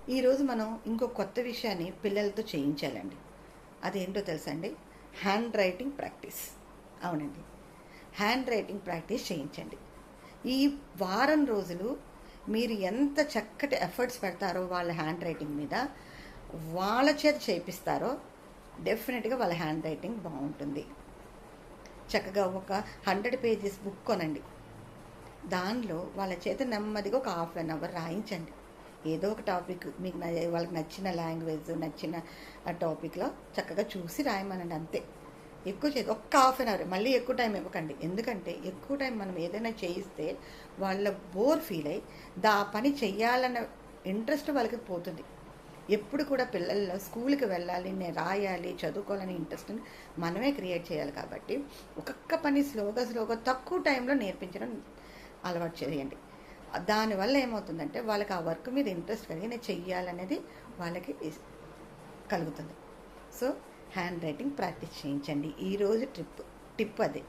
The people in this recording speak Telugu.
ఈరోజు మనం ఇంకో కొత్త విషయాన్ని పిల్లలతో చేయించాలండి. అదేంటో తెలుసా అండి? Hand writing practice. అవునండి, హ్యాండ్ రైటింగ్ ప్రాక్టీస్ చేయించండి. ఈ వారం రోజులు మీరు ఎంత చక్కటి ఎఫర్ట్స్ పెడతారో వాళ్ళ హ్యాండ్ రైటింగ్ మీద, వాళ్ళ చేత చేపిస్తారో డెఫినెట్గా వాళ్ళ హ్యాండ్ రైటింగ్ బాగుంటుంది. చక్కగా ఒక 100 పేజెస్ బుక్ కొనండి. దానిలో వాళ్ళ చేత నెమ్మదిగా ఒక హాఫ్ అన్ అవర్ రాయించండి. ఏదో ఒక టాపిక్ మీకు వాళ్ళకి నచ్చిన లాంగ్వేజ్, నచ్చిన టాపిక్లో చక్కగా చూసి రాయమనండి. అంతే, ఎక్కువ చేయదు. ఒక్క హాఫ్ అన్ అవర్, మళ్ళీ ఎక్కువ టైం ఇవ్వకండి. ఎందుకంటే ఎక్కువ టైం మనం ఏదైనా చేయిస్తే వాళ్ళ బోర్ ఫీల్ అయ్యి ఆ పని చెయ్యాలన్న ఇంట్రెస్ట్ వాళ్ళకి పోతుంది. ఎప్పుడు కూడా పిల్లల్లో స్కూల్కి వెళ్ళాలి, నేను రాయాలి, చదువుకోవాలని ఇంట్రెస్ట్ని మనమే క్రియేట్ చేయాలి. కాబట్టి ఒక్కొక్క పని స్లోగా తక్కువ టైంలో నేర్పించడం అలవాటు చేయండి. దానివల్ల ఏమవుతుందంటే వాళ్ళకి ఆ వర్క్ మీద ఇంట్రెస్ట్ కలిగి నేను చెయ్యాలనేది వాళ్ళకి కలుగుతుంది. సో హ్యాండ్ రైటింగ్ ప్రాక్టీస్ చేయించండి. ఈరోజు టిప్ అదే.